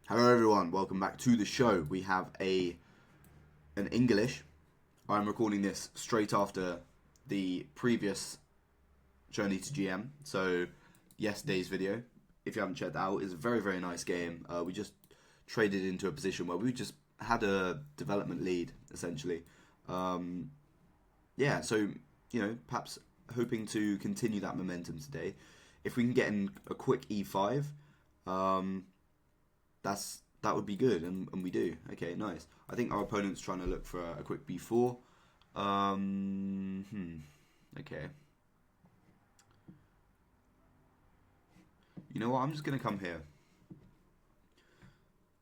Hello everyone, welcome back to the show. We have an English. I'm recording this straight after the previous Journey to GM. So yesterday's video, if you haven't checked that out, is a very nice game. We just traded into a position where we just had a development lead essentially. Yeah, so perhaps hoping to continue that momentum today. If we can get in a quick E5, that would be good, and we do. Okay, nice. I think our opponent's trying to look for a quick B4. Okay. You know what? I'm just gonna come here.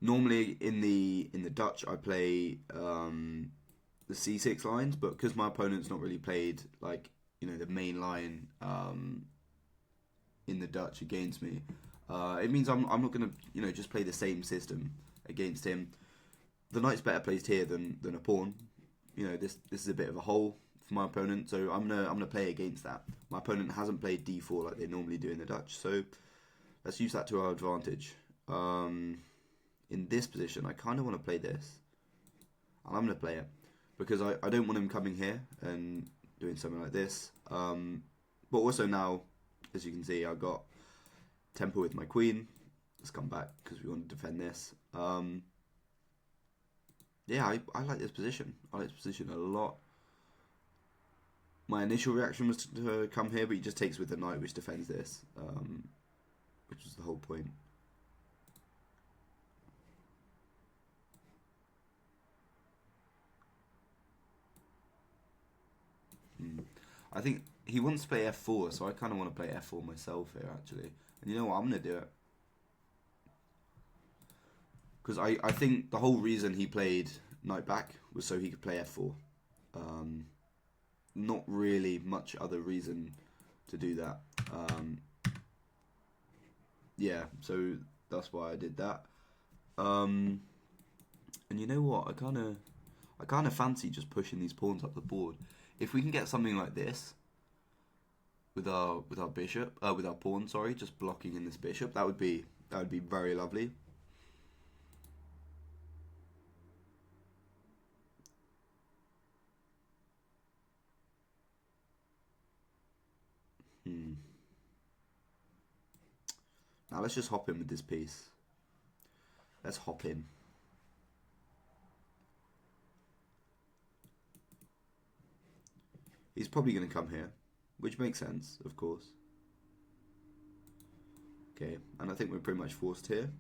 Normally in the Dutch, I play the C6 lines, but because my opponent's not really played the main line in the Dutch against me, it means I'm not gonna just play the same system against him. The knight's better placed here than a pawn. This is a bit of a hole for my opponent, so I'm gonna play against that. My opponent hasn't played d4 like they normally do in the Dutch, so let's use that to our advantage. In this position, I kind of want to play this, and I'm gonna play it because I don't want him coming here and doing something like this. But also now, as you can see, I got tempo with my queen. Let's come back because we want to defend this. Yeah, I like this position. I like this position a lot. My initial reaction was to come here, but he just takes with the knight, which defends this, which was the whole point. I think he wants to play f4, so I kind of want to play f4 myself here, actually. And you know what? I'm going to do it. Because I think the whole reason he played knight back was so he could play f4. Not really much other reason to do that. Yeah, so that's why I did that. And you know what? I kind of fancy just pushing these pawns up the board. If we can get something like this with our bishop, with our pawn, sorry, just blocking in this bishop, that would be very lovely. Now let's just hop in with this piece. Let's hop in. He's probably going to come here, which makes sense, of course. Okay, and I think we're pretty much forced here.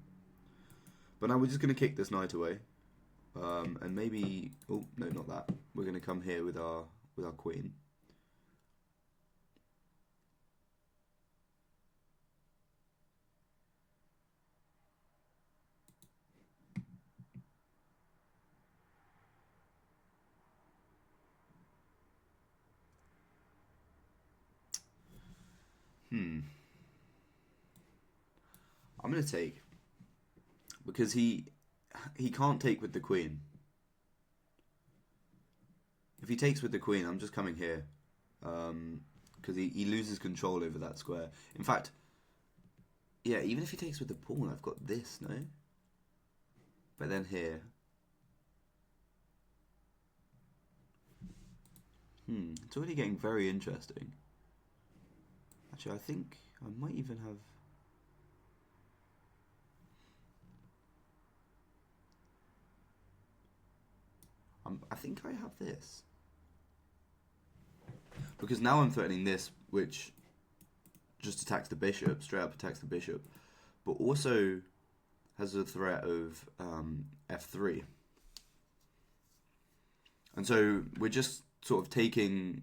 But now we're just going to kick this knight away. And maybe... Oh, no, not that. We're going to come here with our queen. I'm going to take, because he can't take with the queen. If he takes with the queen, I'm just coming here, because he loses control over that square. In fact, yeah, even if he takes with the pawn, I've got this, no? But then here, it's already getting very interesting. Actually, I think I might even have... I think I have this. Because now I'm threatening this, which just attacks the bishop, straight up attacks the bishop, but also has a threat of f3. And so we're just sort of taking...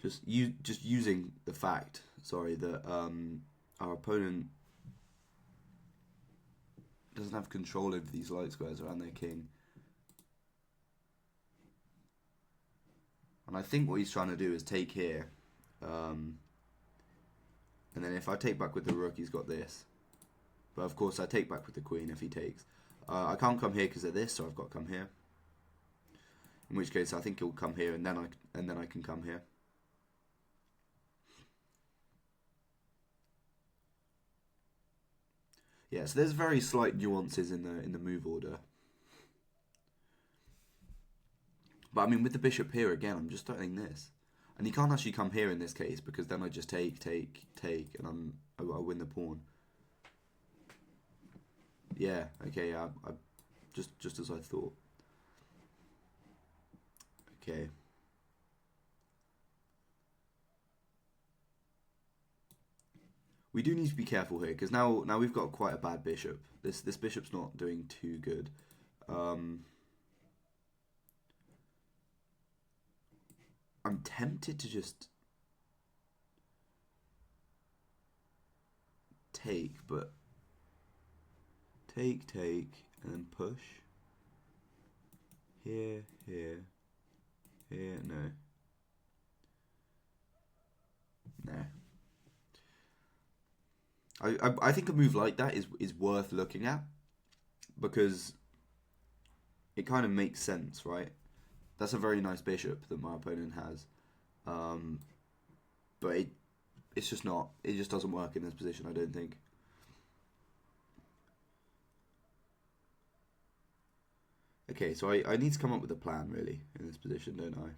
just using the fact, sorry, that our opponent doesn't have control over these light squares around their king. And I think what he's trying to do is take here. And then if I take back with the rook, he's got this. But of course, I take back with the queen if he takes. I can't come here because of this, so I've got to come here. In which case, I think he'll come here, and then I can come here. Yeah, so there's very slight nuances in the move order. But I mean, with the bishop here again, I'm just starting this, and he can't actually come here in this case because then I just take, and I win the pawn. Yeah, okay, yeah, I just as I thought. Okay. We do need to be careful here because now we've got quite a bad bishop. This bishop's not doing too good. Um, I'm tempted to just take, but take, and then push. Here, here, here. No, no. I think a move like that is worth looking at because it kind of makes sense, right? That's a very nice bishop that my opponent has, um, but it's just not. It just doesn't work in this position. I don't think. Okay, so I need to come up with a plan really in this position, don't I?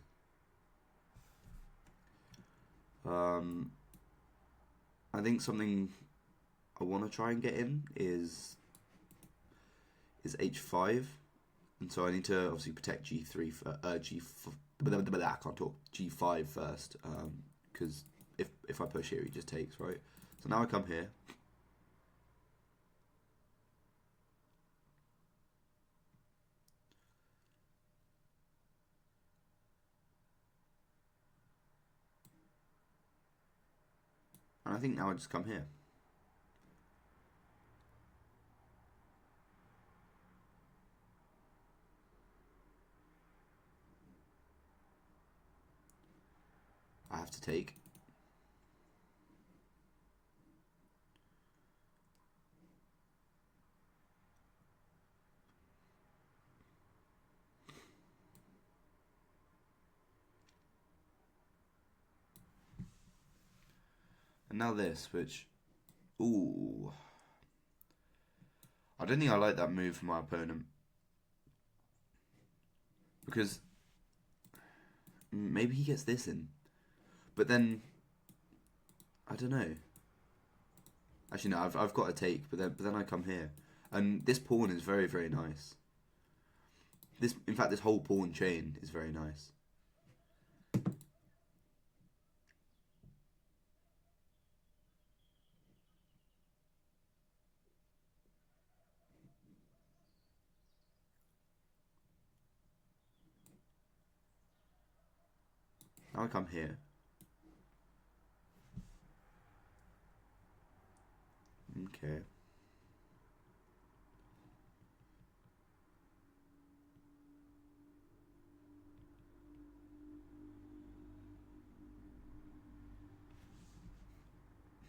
I think something I want to try and get in is h5, and so I need to obviously protect g3 for g. I can't talk g5 first, because if I push here, he just takes, right. So now I come here. And I think now I just come here. I have to take. And now this, which, ooh, I don't think I like that move from my opponent because maybe he gets this in, but then I don't know. Actually, no, I've got to take, but then I come here, and this pawn is very very nice. In fact, this whole pawn chain is very nice. Now I come here. Okay.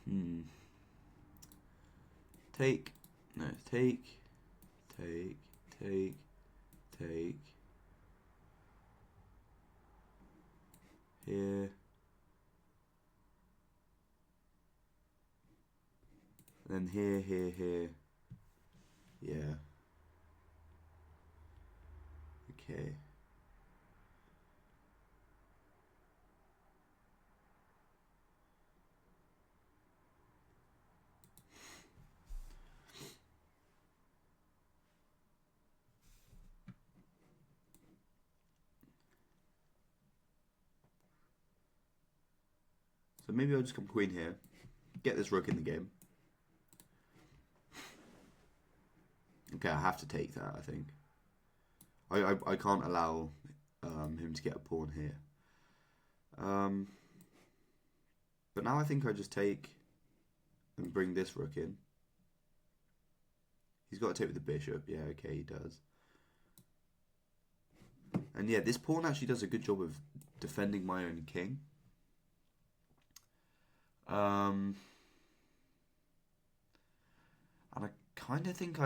Hmm. Take. No, take. Take. Take. Take. Here. Then here, here, here. Yeah. Okay. So maybe I'll just come queen here. Get this rook in the game. Okay, I have to take that, I think. I can't allow him to get a pawn here. But now I think I just take and bring this rook in. He's got to take with the bishop. Yeah, okay, he does. And yeah, this pawn actually does a good job of defending my own king. And I kind of think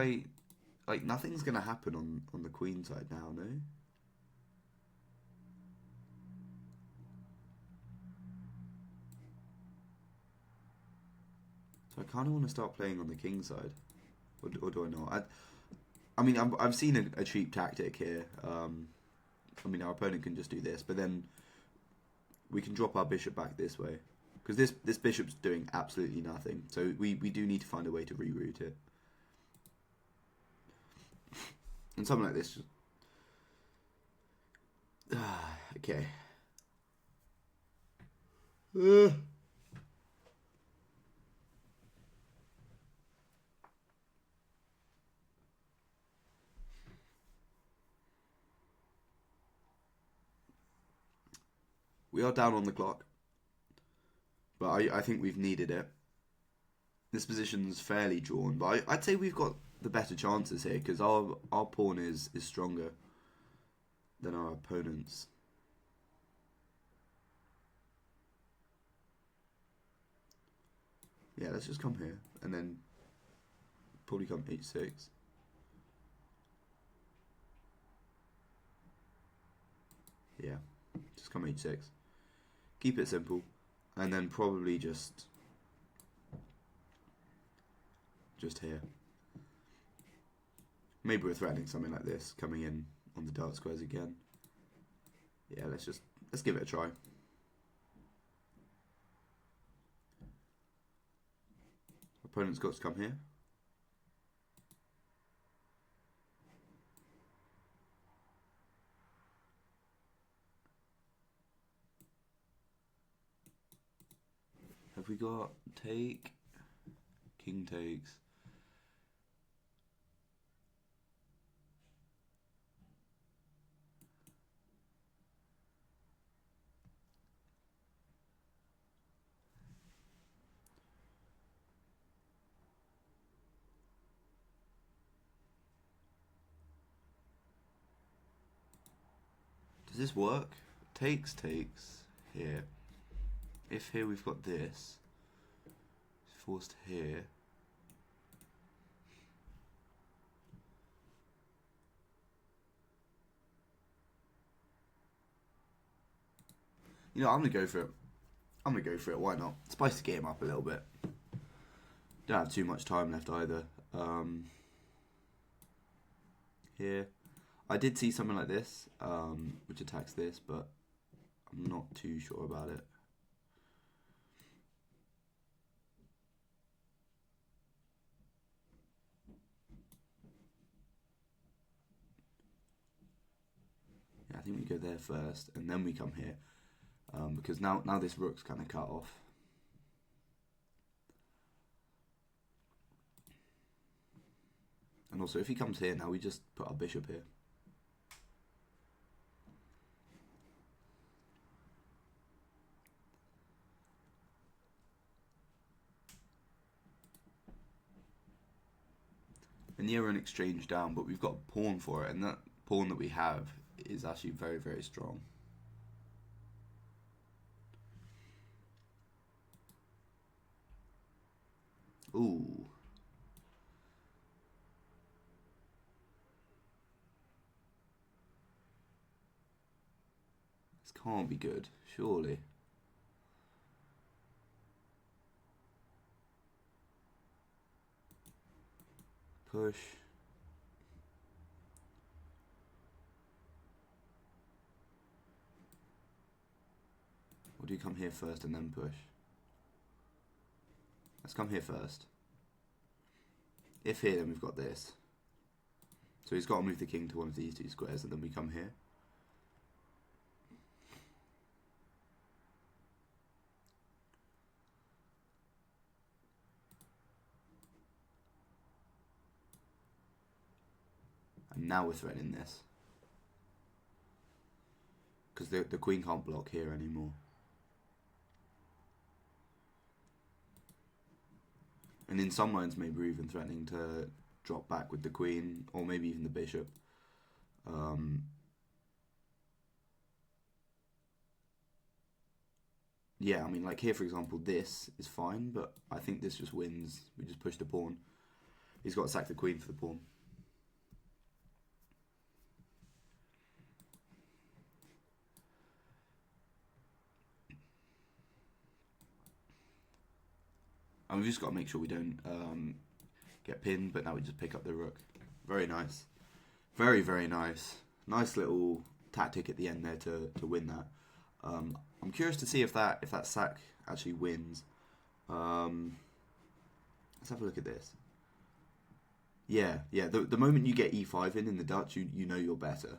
nothing's going to happen on the queen side now, no? So I kind of want to start playing on the king side. or do I not? I mean, I've seen a cheap tactic here. I mean, our opponent can just do this, but then we can drop our bishop back this way. Because this bishop's doing absolutely nothing. So we do need to find a way to reroute it. And something like this. Okay. We are down on the clock. But I think we've needed it. This position's fairly drawn, but I'd say we've got the better chances here because our pawn is stronger than our opponent's. Yeah, let's just come here and then probably come h6. Yeah, just come h6. Keep it simple, and then probably just here. Maybe we're threatening something like this, coming in on the dark squares again. Yeah, let's give it a try. Opponent's got to come here. Have we got take? King takes. Does this work? Takes here. If here we've got this, it's forced here. You know, I'm gonna go for it. Why not? Spice the game up a little bit. Don't have too much time left either. Here, I did see something like this, which attacks this, but I'm not too sure about it. Yeah, I think we go there first, and then we come here, because now this rook's kind of cut off. And also, if he comes here now, we just put our bishop here. And yeah, we're an exchange down, but we've got a pawn for it, and that pawn that we have is actually very, very strong. Ooh. This can't be good, surely. Push. Or do you come here first and then push? Let's come here first. If here, then we've got this. So he's got to move the king to one of these two squares, and then we come here. And now we're threatening this. Because the queen can't block here anymore. And in some lines, maybe we're even threatening to drop back with the queen, or maybe even the bishop. Yeah, I mean, like here, for example, this is fine, but I think this just wins. We just push the pawn. He's got to sack the queen for the pawn. And we've just got to make sure we don't get pinned, but now we just pick up the rook. Very nice. Very, very nice. Nice little tactic at the end there to win that. I'm curious to see if that sack actually wins. Let's have a look at this. Yeah. The moment you get e5 in the Dutch, you know you're better.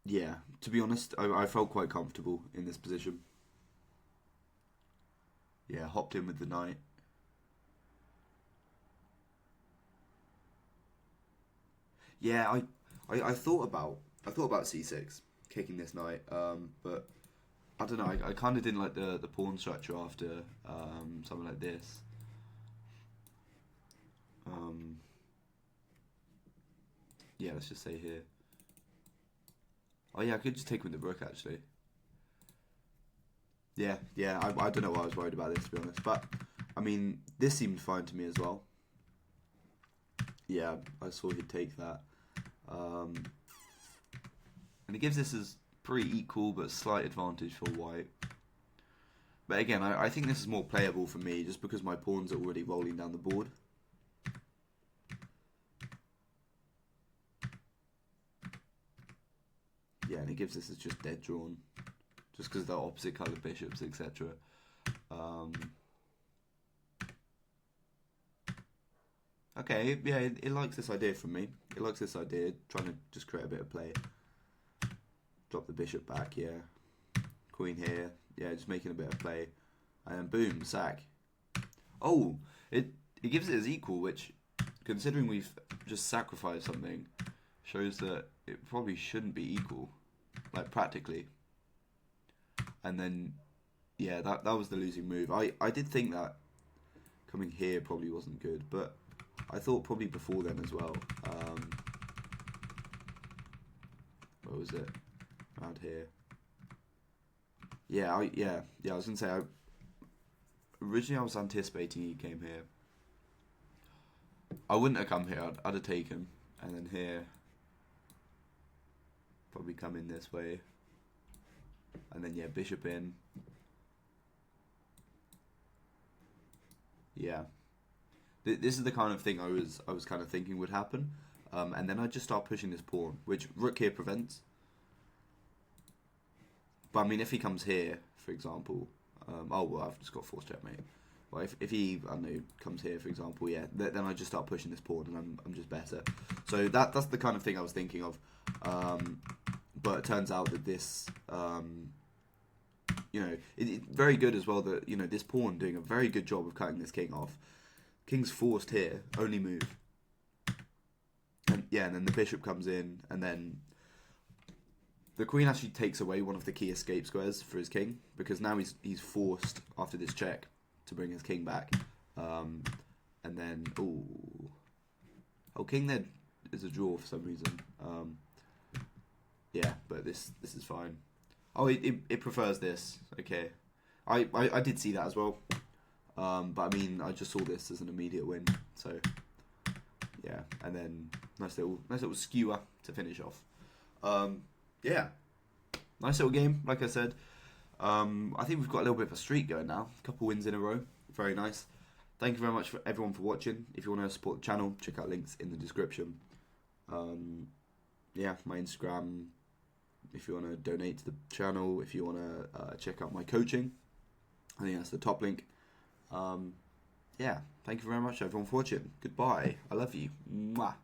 Yeah, to be honest, I felt quite comfortable in this position. Yeah, hopped in with the knight. Yeah, I thought about c6, kicking this knight, but I don't know. I kind of didn't like the pawn structure after something like this. Um, yeah, let's just say here. Oh yeah, I could just take with the rook actually. Yeah. I don't know why I was worried about this, to be honest. But I mean, this seemed fine to me as well. Yeah, I saw he'd take that. And it gives this as pretty equal but slight advantage for white. But again, I think this is more playable for me just because my pawns are already rolling down the board. Yeah, and it gives this as just dead drawn. Just because they're opposite coloured bishops, etc. Okay, yeah, it likes this idea from me. It likes this idea, trying to just create a bit of play. Drop the bishop back, yeah. Queen here, yeah, just making a bit of play. And then boom, sack. Oh, it gives it as equal, which, considering we've just sacrificed something, shows that it probably shouldn't be equal, like practically. And then, yeah, that was the losing move. I did think that coming here probably wasn't good, but I thought probably before then as well. What was it? Around here. Yeah, I was gonna say, originally I was anticipating he came here. I wouldn't have come here. I'd have taken, and then here, probably come in this way, and then yeah, bishop in. Yeah, this is the kind of thing I was kind of thinking would happen, and then I just start pushing this pawn, which rook here prevents. But I mean, if he comes here, for example, oh well, I've just got forced checkmate. Well, if he, I don't know, comes here, for example, yeah, then I just start pushing this pawn, and I'm just better. So that's the kind of thing I was thinking of. But it turns out that this, it's very good as well that, this pawn doing a very good job of cutting this king off. King's forced here, only move. And yeah, and then the bishop comes in, and then the queen actually takes away one of the key escape squares for his king, because now he's forced, after this check, to bring his king back. And then, king there is a draw for some reason. Yeah, but this is fine. Oh, it prefers this. Okay, I did see that as well. But I mean, I just saw this as an immediate win. So yeah, and then nice little skewer to finish off. Yeah, nice little game. Like I said, I think we've got a little bit of a streak going now. A couple wins in a row. Very nice. Thank you very much for everyone for watching. If you want to support the channel, check out links in the description. Yeah, my Instagram. If you want to donate to the channel, if you want to check out my coaching, I think that's the top link. Yeah, thank you very much everyone for watching. Goodbye. I love you. Mwah.